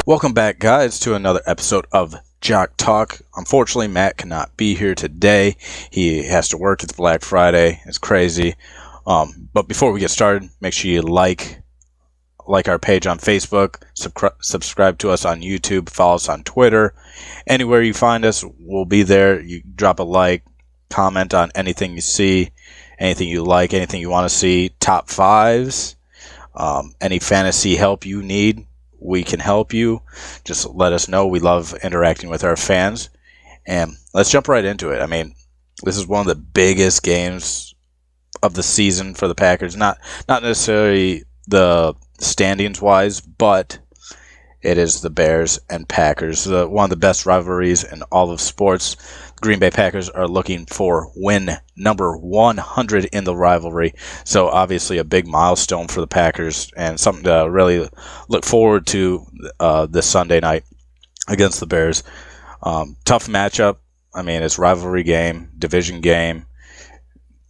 Welcome back, guys, to another episode of Jock Talk. Unfortunately, Matt cannot be here today. He has to work. It's Black Friday. It's crazy. But before we get started, make sure you like our page on Facebook, subscribe to us on YouTube, follow us on Twitter. Anywhere you find us, we'll be there. You drop a like, comment on anything you see, anything you like, anything you want to see, top fives, any fantasy help you need. We can help you. Just let us know. We love interacting with our fans. And let's jump right into it. I mean, this is one of the biggest games of the season for the Packers. Not necessarily the standings wise, but it is the Bears and Packers. One of the best rivalries in all of sports. Green Bay Packers are looking for win number 100 in the rivalry. So obviously a big milestone for the Packers and something to really look forward to this Sunday night against the Bears. Tough matchup. I mean, it's rivalry game, division game.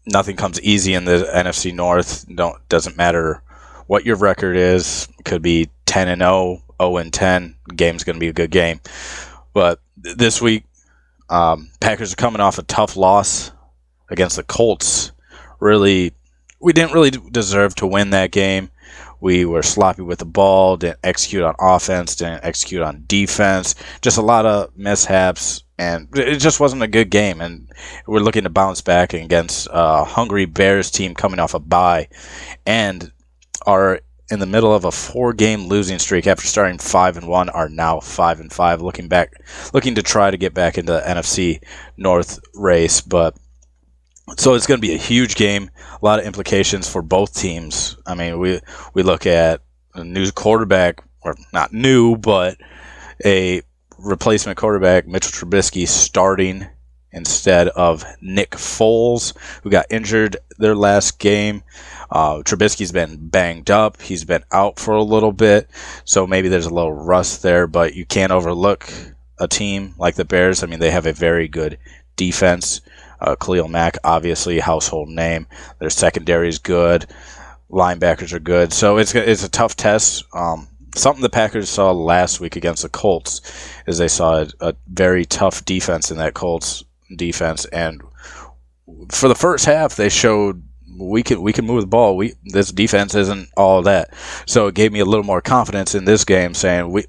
Nothing comes easy in the NFC North. Doesn't matter what your record is. It could be 10-0, 0-10. Game's going to be a good game. But this week, Packers are coming off a tough loss against the Colts. We didn't really deserve to win that game. We were sloppy with the ball, didn't execute on offense, didn't execute on defense. Just a lot of mishaps, and it just wasn't a good game. And we're looking to bounce back against a hungry Bears team coming off a bye, and are in the middle of a 4-game losing streak after starting 5-1, are now 5-5, looking to try to get back into the NFC North race. But so it's going to be a huge game, a lot of implications for both teams. I mean, we look at a new quarterback, or not new, but a replacement quarterback, Mitchell Trubisky, starting instead of Nick Foles, who got injured their last game. Trubisky's been banged up. He's been out for a little bit, so maybe there's a little rust there, but you can't overlook a team like the Bears. I mean, they have a very good defense. Khalil Mack, obviously, household name. Their secondary is good. Linebackers are good. So it's a tough test. Something the Packers saw last week against the Colts is they saw a very tough defense in that Colts defense, and for the first half, they showed we can move the ball. This defense isn't all that. So it gave me a little more confidence in this game, saying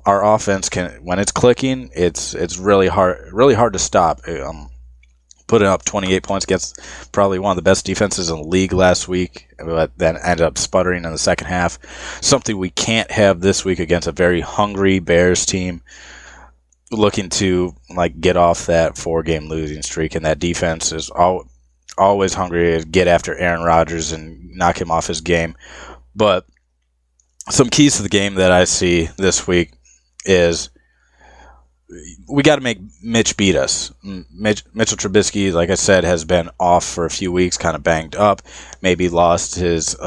our offense can, when it's clicking, it's really hard to stop. Putting up 28 points against probably one of the best defenses in the league last week, but then ended up sputtering in the second half. Something we can't have this week against a very hungry Bears team looking to get off that 4-game losing streak, and that defense is always hungry to get after Aaron Rodgers and knock him off his game. But some keys to the game that I see this week is we got to make Mitch beat us. Mitchell Trubisky, like I said, has been off for a few weeks, kind of banged up, maybe lost his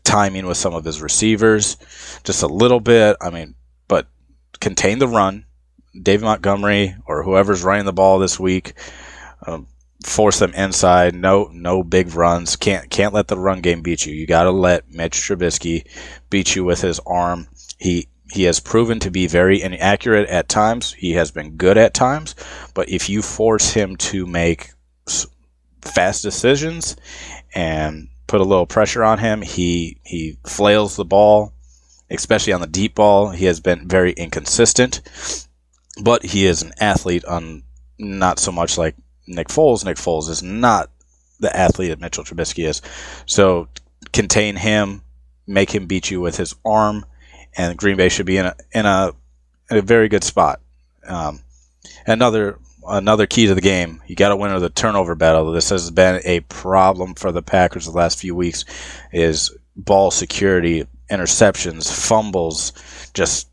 timing with some of his receivers just a little bit. I mean, but contain the run. David Montgomery or whoever's running the ball this week, force them inside. No big runs. Can't let the run game beat you. You got to let Mitch Trubisky beat you with his arm. He has proven to be very inaccurate at times. He has been good at times, but if you force him to make fast decisions and put a little pressure on him, he flails the ball, especially on the deep ball. He has been very inconsistent, but he is an athlete, not so much like Nick Foles. Nick Foles is not the athlete that Mitchell Trubisky is. So contain him, make him beat you with his arm, and Green Bay should be in a very good spot. Another key to the game, you got to win the turnover battle. This has been a problem for the Packers the last few weeks, is ball security, interceptions, fumbles, just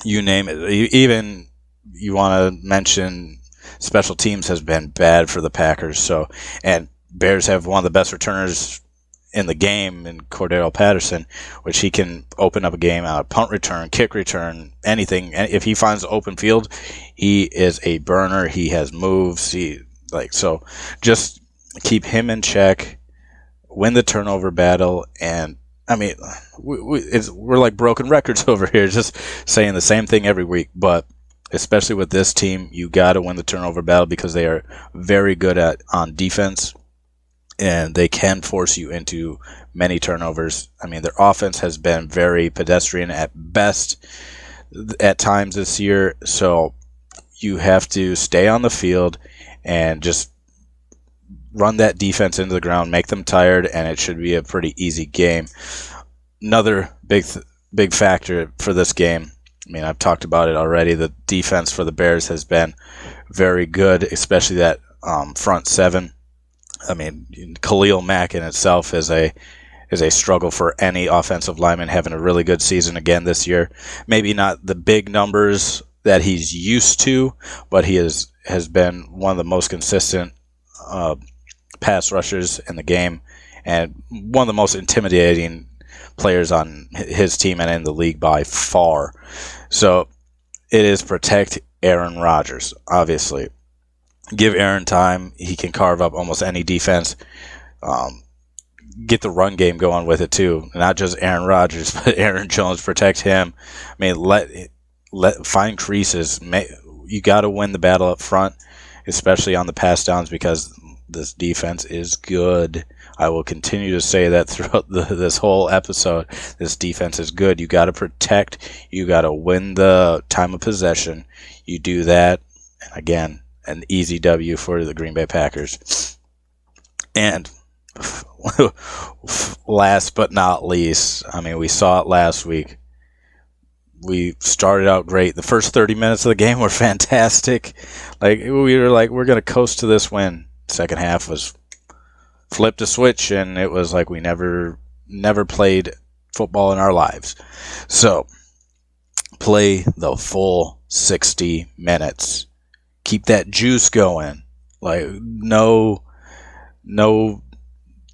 you name it. Even you want to mention special teams has been bad for the Packers. So, and Bears have one of the best returners in the game in Cordero Patterson, which he can open up a game on a punt return, kick return, anything. And if he finds the open field, he is a burner. He has moves. So just keep him in check, win the turnover battle, and I mean, we're like broken records over here, just saying the same thing every week. But especially with this team, you got to win the turnover battle because they are very good on defense, and they can force you into many turnovers. I mean, their offense has been very pedestrian at best at times this year, so you have to stay on the field and just run that defense into the ground, make them tired, and it should be a pretty easy game. Another big factor for this game, I mean, I've talked about it already, the defense for the Bears has been very good, especially that front seven. I mean, Khalil Mack in itself is a struggle for any offensive lineman, having a really good season again this year. Maybe not the big numbers that he's used to, but he has been one of the most consistent pass rushers in the game and one of the most intimidating players on his team and in the league by far. So it is protect Aaron Rodgers, obviously. Give Aaron time. He can carve up almost any defense. Get the run game going with it too. Not just Aaron Rodgers, but Aaron Jones. Protect him. I mean, let find creases. You got to win the battle up front, especially on the pass downs, because this defense is good. I will continue to say that throughout this whole episode. This defense is good. You got to protect. You got to win the time of possession. You do that, and again, an easy W for the Green Bay Packers. And last but not least, I mean, we saw it last week. We started out great. The first 30 minutes of the game were fantastic. We were we're going to coast to this win. Second half was flipped a switch, and it was like we never played football in our lives. So play the full 60 minutes. Keep that juice going. No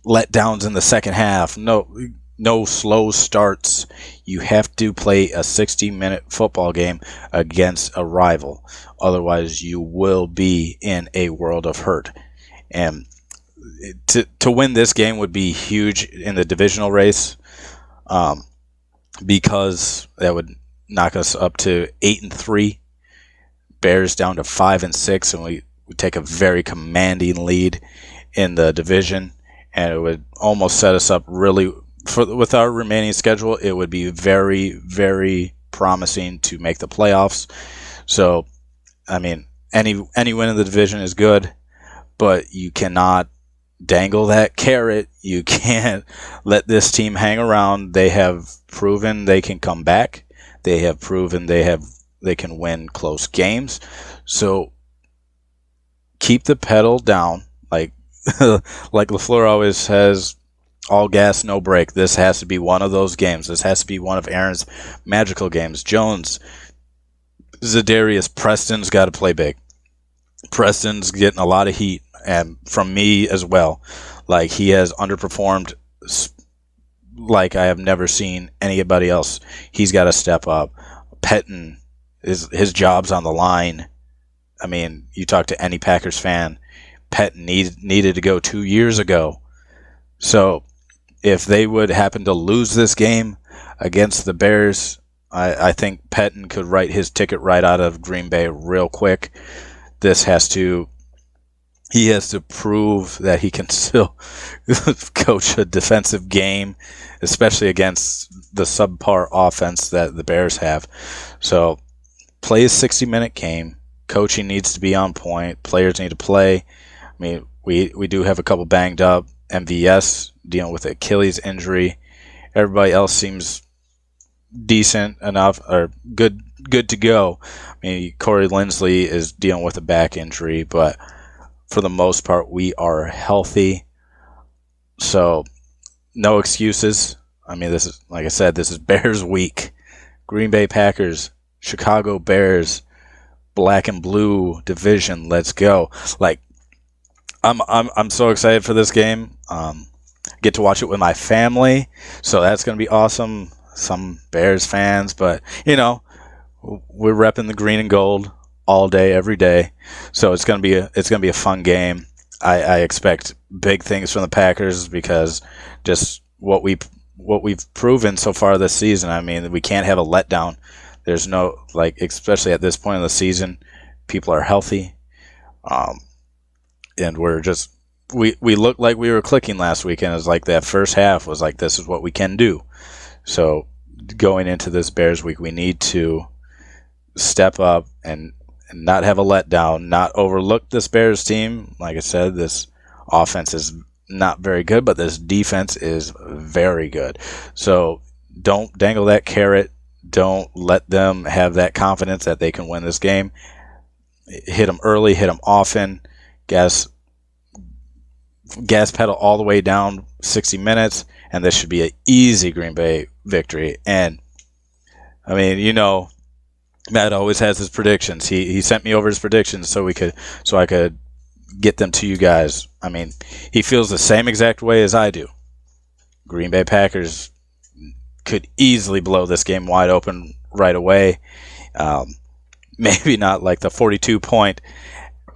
letdowns in the second half. No slow starts. You have to play a 60-minute football game against a rival. Otherwise, you will be in a world of hurt. And to win this game would be huge in the divisional race, because that would knock us up to 8-3. Bears down to 5-6, and we take a very commanding lead in the division, and it would almost set us up really with our remaining schedule. It would be very, very promising to make the playoffs. So, I mean, any win in the division is good, but you cannot dangle that carrot. You can't let this team hang around. They have proven they can come back. They have proven they can win close games. So keep the pedal down. Like LaFleur always says, all gas, no brake. This has to be one of those games. This has to be one of Aaron's magical games. Jones, Zadarius, Preston's got to play big. Preston's getting a lot of heat, and from me as well. He has underperformed like I have never seen anybody else. He's got to step up. Pettin, his job's on the line. I mean, you talk to any Packers fan, Pettin needed to go 2 years ago. So if they would happen to lose this game against the Bears, I think Pettin could write his ticket right out of Green Bay real quick. He has to prove that he can still coach a defensive game, especially against the subpar offense that the Bears have. So play a 60-minute game. Coaching needs to be on point. Players need to play. I mean, we do have a couple banged up. MVS dealing with Achilles injury. Everybody else seems decent enough or good to go. I mean, Corey Linsley is dealing with a back injury, but for the most part, we are healthy. So no excuses. I mean, this is, like I said, this is Bears week. Green Bay Packers, Chicago Bears, black and blue division. Let's go. I'm so excited for this game. Get to watch it with my family, so that's going to be awesome. Some Bears fans, but we're repping the green and gold all day, every day. So it's going to be a fun game. I expect big things from the Packers because just what we what we've proven so far this season. I mean, we can't have a letdown. There's no, like, especially at this point in the season, people are healthy. And we're just, we looked like we were clicking last weekend. It was like that first half was like, this is what we can do. So going into this Bears week, we need to step up and not have a letdown, not overlook this Bears team. Like I said, this offense is not very good, but this defense is very good. So don't dangle that carrot. Don't let them have that confidence that they can win this game. Hit them early, hit them often. Gas pedal all the way down 60 minutes, and this should be an easy Green Bay victory. And I mean, you know, Matt always has his predictions. He sent me over his predictions so I could get them to you guys. I mean, he feels the same exact way as I do. Green Bay Packers could easily blow this game wide open right away. Maybe not like the 42-point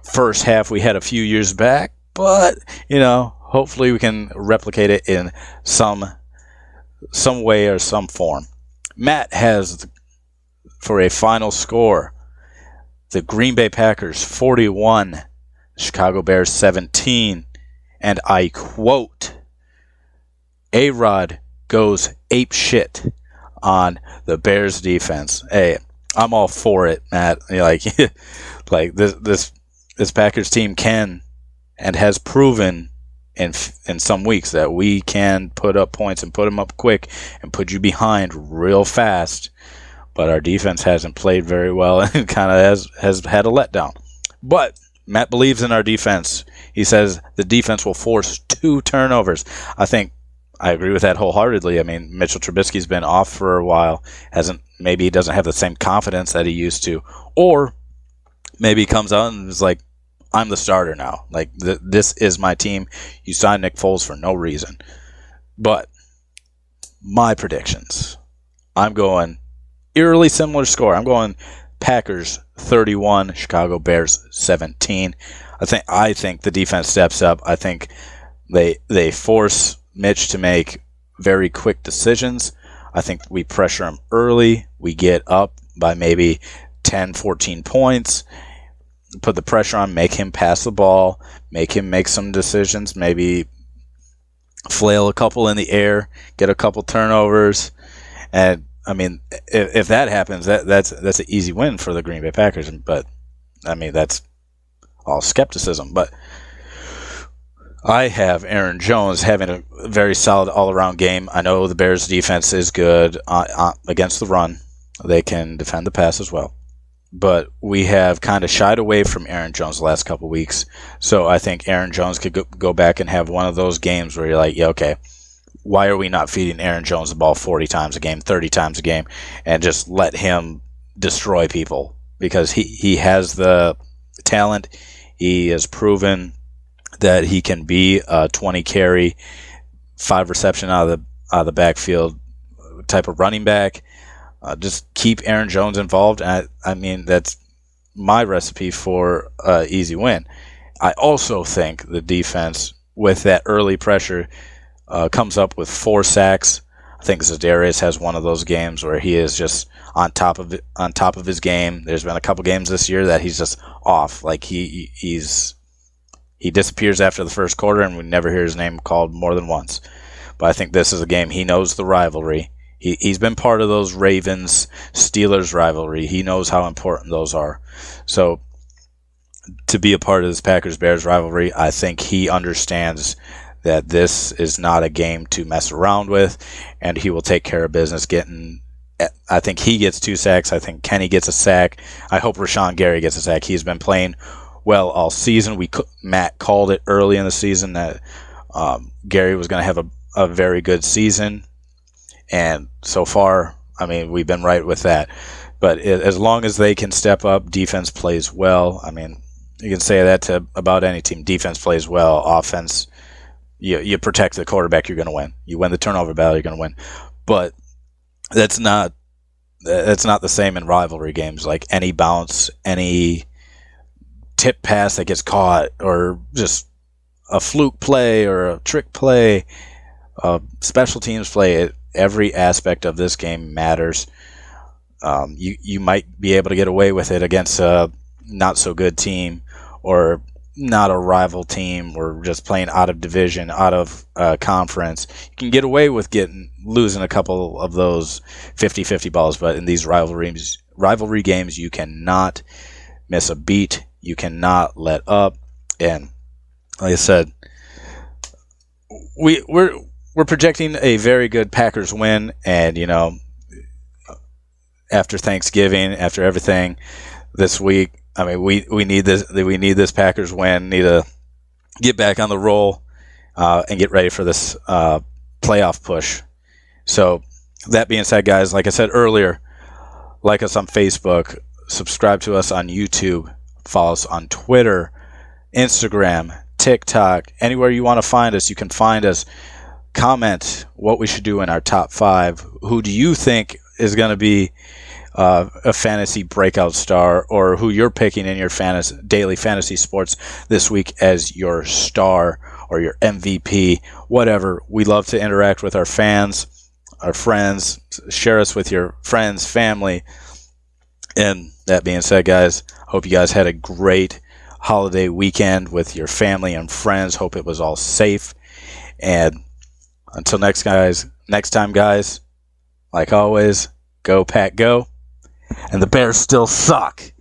first half we had a few years back, but, you know, hopefully we can replicate it in some way or some form. Matt has, for a final score, the Green Bay Packers 41, Chicago Bears 17, and I quote, A-Rod goes ape shit on the Bears defense. Hey, I'm all for it, Matt. Like this Packers team can and has proven in some weeks that we can put up points and put them up quick and put you behind real fast. But our defense hasn't played very well and kind of has had a letdown. But Matt believes in our defense. He says the defense will force 2 turnovers. I agree with that wholeheartedly. I mean, Mitchell Trubisky's been off for a while. Maybe he doesn't have the same confidence that he used to. Or maybe he comes out and is like, I'm the starter now. Like, this is my team. You signed Nick Foles for no reason. But my predictions, I'm going eerily similar score. I'm going Packers 31, Chicago Bears 17. I think the defense steps up. I think they force Mitch to make very quick decisions. I think we pressure him early. We get up by maybe 10, 14 points. Put the pressure on, make him pass the ball, make him make some decisions, maybe flail a couple in the air, get a couple turnovers. And I mean, if that happens, that's an easy win for the Green Bay Packers. But I mean, that's all skepticism. But I have Aaron Jones having a very solid all-around game. I know the Bears' defense is good against the run. They can defend the pass as well. But we have kind of shied away from Aaron Jones the last couple weeks. So I think Aaron Jones could go back and have one of those games where you're like, yeah, okay, why are we not feeding Aaron Jones the ball 40 times a game, 30 times a game, and just let him destroy people? Because he has the talent. He has proven that he can be a 20 carry, 5 reception out of the backfield type of running back. Just keep Aaron Jones involved. And I mean, that's my recipe for an easy win. I also think the defense, with that early pressure, comes up with 4 sacks. I think Za'Darius has one of those games where he is just on top of his game. There's been a couple games this year that he's just off. Like he disappears after the first quarter, and we never hear his name called more than once. But I think this is a game he knows the rivalry. He's been part of those Ravens-Steelers rivalry. He knows how important those are. So to be a part of this Packers-Bears rivalry, I think he understands that this is not a game to mess around with, and he will take care of business I think he gets 2 sacks. I think Kenny gets a sack. I hope Rashawn Gary gets a sack. He's been playing well all season. Matt called it early in the season that Gary was going to have a very good season. And so far, I mean, we've been right with that. But as long as they can step up, defense plays well. I mean, you can say that to about any team. Defense plays well. Offense, you protect the quarterback, you're going to win. You win the turnover battle, you're going to win. But that's not the same in rivalry games. Like any bounce, any tip pass that gets caught, or just a fluke play or a trick play, Special teams play. Every aspect of this game matters. You might be able to get away with it against a not so good team, or not a rival team, or just playing out of division, out of conference. You can get away with losing a couple of those 50-50 balls, but in these rivalry games, you cannot miss a beat. You cannot let up. And like I said, we're projecting a very good Packers win, and after Thanksgiving, after everything this week, I mean, we need this. We need this Packers win. Need to get back on the roll and get ready for this playoff push. So that being said, guys, like I said earlier, like us on Facebook, subscribe to us on YouTube, follow us on Twitter, Instagram, TikTok, anywhere you want to find us, you can find us. Comment what we should do in our top 5. Who do you think is going to be a fantasy breakout star, or who you're picking in your daily fantasy sports this week as your star or your MVP, whatever. We love to interact with our fans, our friends. Share us with your friends, family. And that being said, guys, hope you guys had a great holiday weekend with your family and friends. Hope it was all safe. And until next time, guys, like always, go Pack, go. And the Bears still suck.